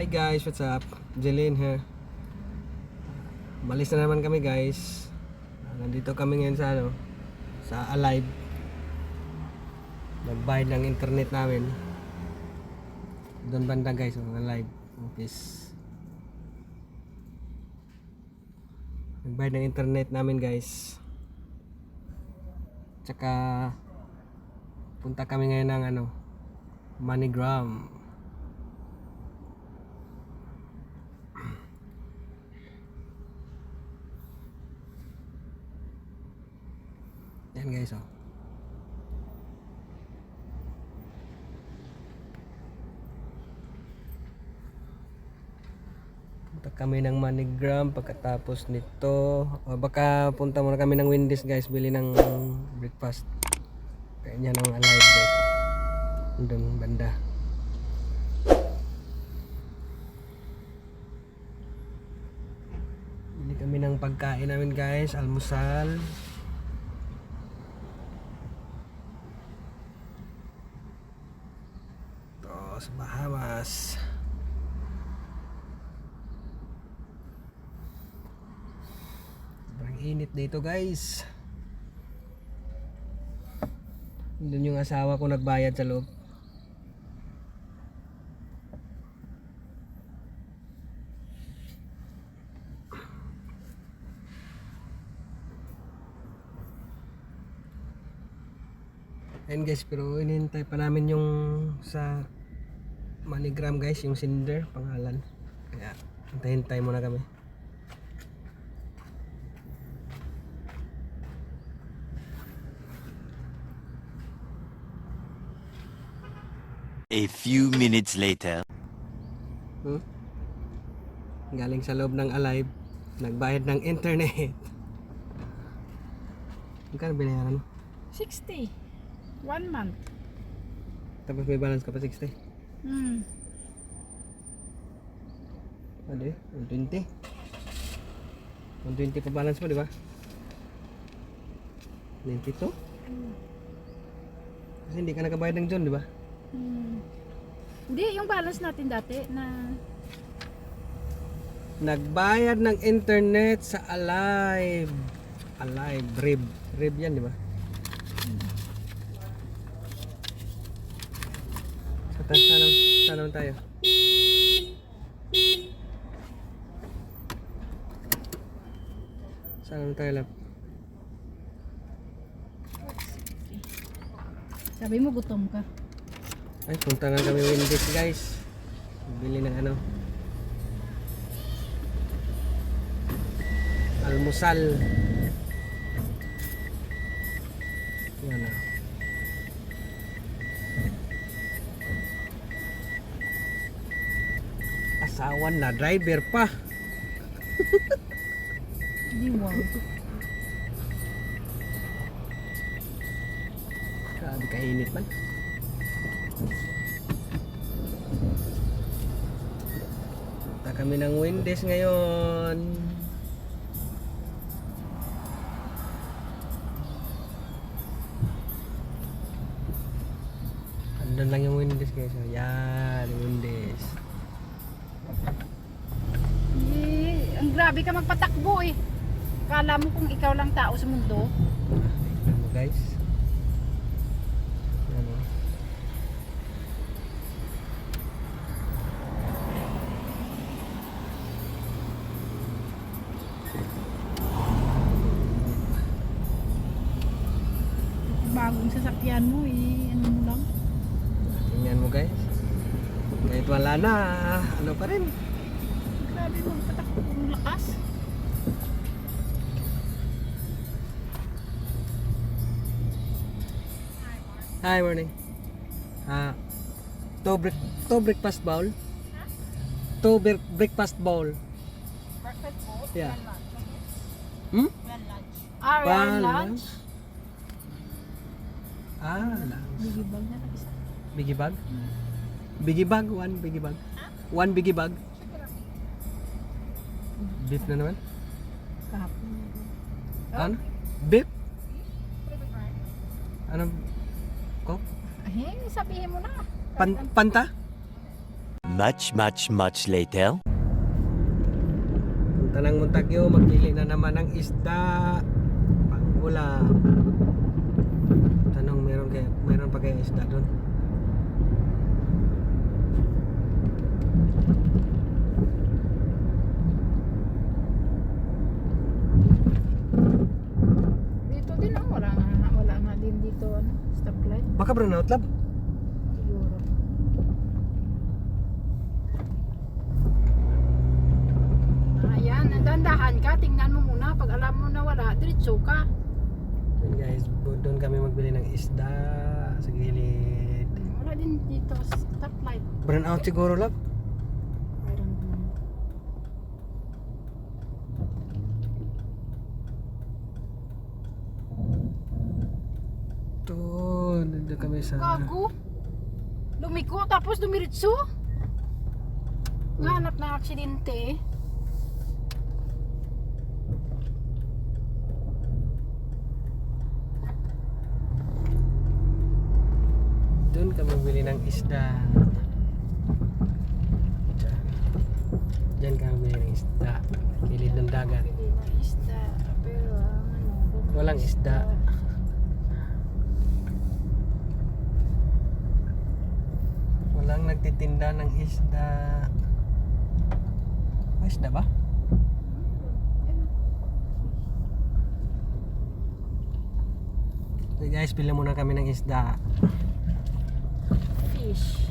Hi guys, what's up? Jeline here. Malis na naman kami guys. Nandito kami ngayon sa sa Alive. Nagbayad ng internet namin. Doon banda guys, ang Alive office. Nagbayad ng internet namin guys. Tsaka punta kami ngayon ng MoneyGram. Yan guys oh. Punta kami ng MoneyGram pagkatapos nito. Baka punta muna kami ng Wendy's guys, bili ng breakfast. Kaya yan ang Alive guys. Doon banda. Bili kami ng pagkain namin guys, almusal. Sa Bahamas. Sobrang init dito guys. Doon yung asawa ko nagbayad sa loob. Ayun guys, pero inintay pa namin yung sa MoneyGram guys, yung sender pangalan. Kaya hintay-hintay muna kami. A few minutes later. Galing sa loob ng Alive, nagbayad ng internet. Magkano binayaran mo? 60. 1 month. Tapos may balance ka pa 60. Ano eh? 120. 120 pa balance mo, di ba? 92? Kasi hindi ka nakabayad ng John, di ba? Hindi, yung balance natin dati na Nagbayad ng internet sa Alive. Alive, Rib. Rib yan, di ba? Saan naman tayo? Saan naman tayo, lap? sabi mo gutom ka. Ay, punta nga kami Wendy's guys. Bili ng almusal. Yan na. Asawan na driver pa. Hindi wow. Grabe kainit man. Punta kami ng Wendy's ngayon. Andun lang yung Wendy's guys. Yan, Wendy's. Ang grabe ka magpatakbo eh. Kala mo kung ikaw lang tao sa mundo. Tignan mo guys. Yan o. Bagong sasakyan mo eh. Ano mo lang? Tingnan mo guys. Kahit wala na, ano pa rin. Grabe magpatakbo kung lakas. Hi, morning. Two breakfast bowl. Two breakfast bowl. Breakfast bowl? Yeah. Lunch. Well, Lunch? Lunch? Lunch. Biggie bag na lang isa. Biggie bag? Biggie bag, one biggie bag. One biggie bag. Beef na naman. Kahapon. Ano? Beef? Ano? Coke? Ay, sabihin mo na. Panta? Much later. Punta ng Montagyo, magpili na naman ng isda. Pangulam. Tanong, meron pa kaya isda doon? Dito din ang wala nga din dito ano, stoplight Baka brownout lab. siguro. Ayan, dandahan ka, tingnan mo muna. Pag alam mo na wala, diretso ka. Yun guys, doon kami magbili ng isda sa gilid. Wala din dito stoplight. Brownout siguro lab. I don't know. Ito, nandun kami sa... Gago. Lumiko tapos dumiritso. Nganap na aksidente. Doon kami bili ng isda. Diyan kami bili ng isda. Kilid ng dagat. Hindi na isda. Pero ano. Walang isda. Walang nagtitinda ng isda. May isda ba? So guys, pili muna kami ng isda. Fish.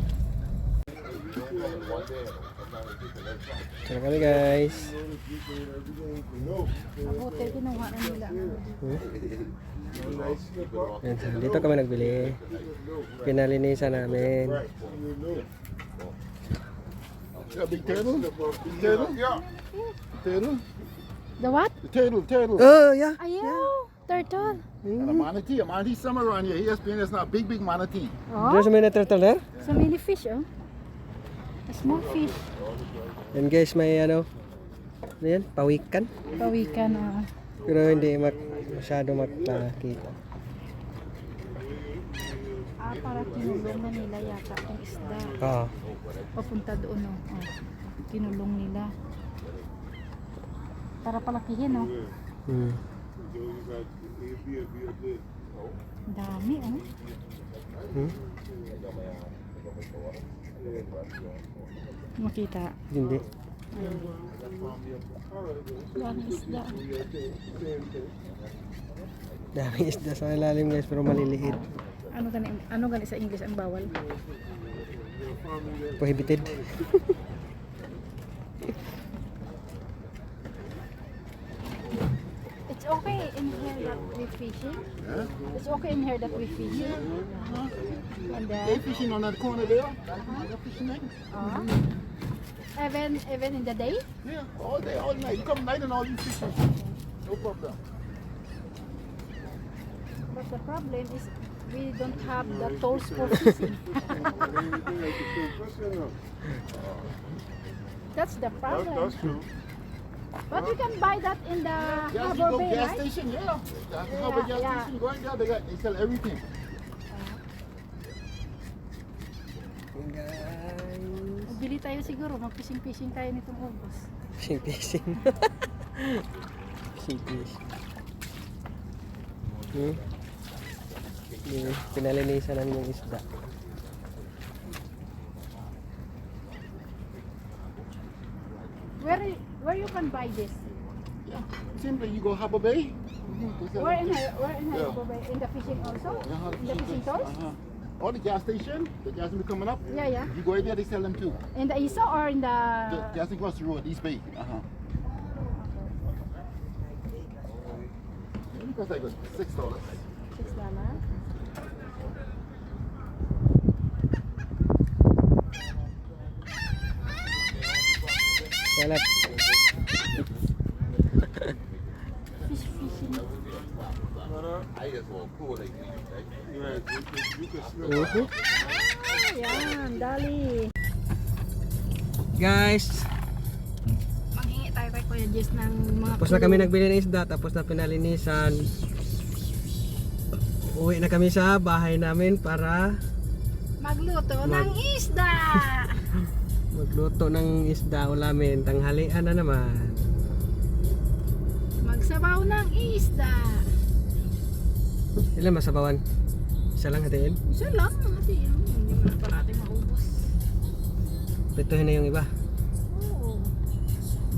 Tara kami guys. Mabuti, kinuha na nila. Yan, so dito kami nagbili. Pinalinisan namin. Yeah, big turtle. Big turtle. Yeah. Turtle. The what? The turtle. Turtle. Oh, yeah. Ayaw. Turtle. And a manatee. A manatee somewhere around here. He has been. It's not a big manatee. Oh, There's a minute turtle there. so many fish, oh. A small fish. Yan guys, may ano yan, pawikan. Pawikan, oh. Pero hindi masyado makita. Para kinulong na nila yata yung isda. Oo. Papunta doon, oh. Oh. Kinulong nila. Para palakihin, oh. Hmm. Dami, oh. Hmm? Makita. Hindi. Dami isda. Daming isda sa ilalim guys, pero maliliit. Ano gani sa English ang bawal? Prohibited. It's okay in here that we fishing. Huh? It's okay in here that we fishing. And They then, fishing on that corner there. They're fishing there. even in the day. Yeah, all day, all night. You come night and all you fishing. No problem. But the problem is we don't have the tools for fishing. That's the problem. true. But we can buy that in the Yeah, you harbor go bay, gas right? station, yeah. That's how the gas yeah. station going there. They sell everything. Guys. Bili tayo siguro, mag-fishing tayo nitong August. Fishing. Fishing. Hmm? Yung pinalinisan namin yung isda. Where you can buy this? Yeah. Simply you go Harbor Bay. They sell Where in Yeah. Harbor Bay? In the fishing also? Uh-huh, In the fishing stores? Or the gas station. The gas station coming up. Yeah, yeah. You go in there, they sell them too. In the ISO or in The the... gas station across the road, East Bay. It costs like $6. $6? Kalat. Fish fishing. Mhm. Yan, dali. Guys, Maghingi tayo kay Kuya Jess ng mga tapos na kami nagbili ng isda, tapos na pinalinisan. Uwi na kami sa bahay namin para magluto ng isda. Magluto ng isda ulamin. Tanghalian na naman. Magsabaw ng isda. Ilan masabawan? Isa lang hatiin? Isa lang, hindi mo na parati maubos. Pituhin na yung iba. Oo.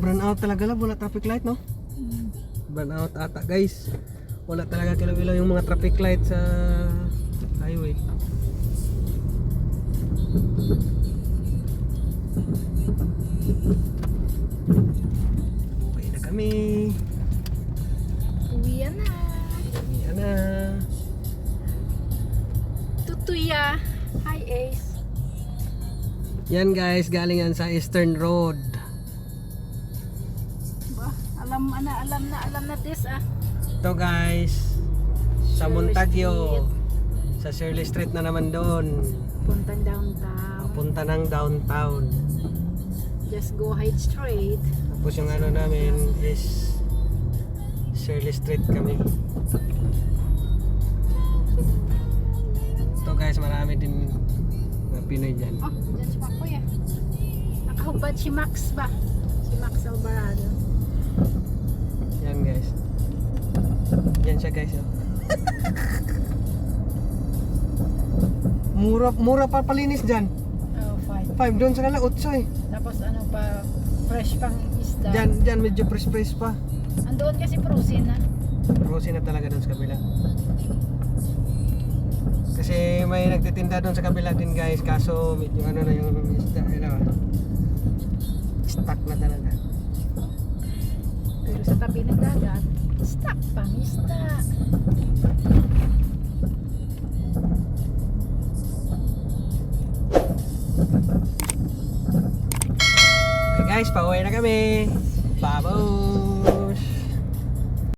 Burn out talaga lang. Wala traffic light, no? Burn out ata, guys. Wala talaga kilaw-ilaw yung mga traffic light sa highway. Uwi na kami. Uwian na. Uwi na. Tutuya. Hi Ace. Yan guys, galingan sa Eastern Road. Ba, alam na this ah. Ito guys, sa Shirley Montagyo. Street. Sa Shirley Street na naman doon. Puntang downtown. Punta ng downtown. Just go height straight. Tapos yung ano namin is Shirley Street kami. Ito guys, marami din mga Pinoy dyan. Oh, dyan si Makoy ah. Nakahubad si Max ba? Si Max Alvarado. Yan guys. Yan siya guys. Oh. Mura pa palinis dyan. Oh, 5. 5 doon sa kala 8 eh. Tapos ano pa, fresh pang isda. Dyan medyo fresh pa. Andoon kasi frozen na. Frozen na talaga doon sa kabila. Kasi may nagtitinda doon sa kabila din guys. Kaso medyo ano na yung isda. Stuck na talaga. Pero sa tabi ng dagat, stock pang isda. Okay guys, pauwi na kami. Bye-bye.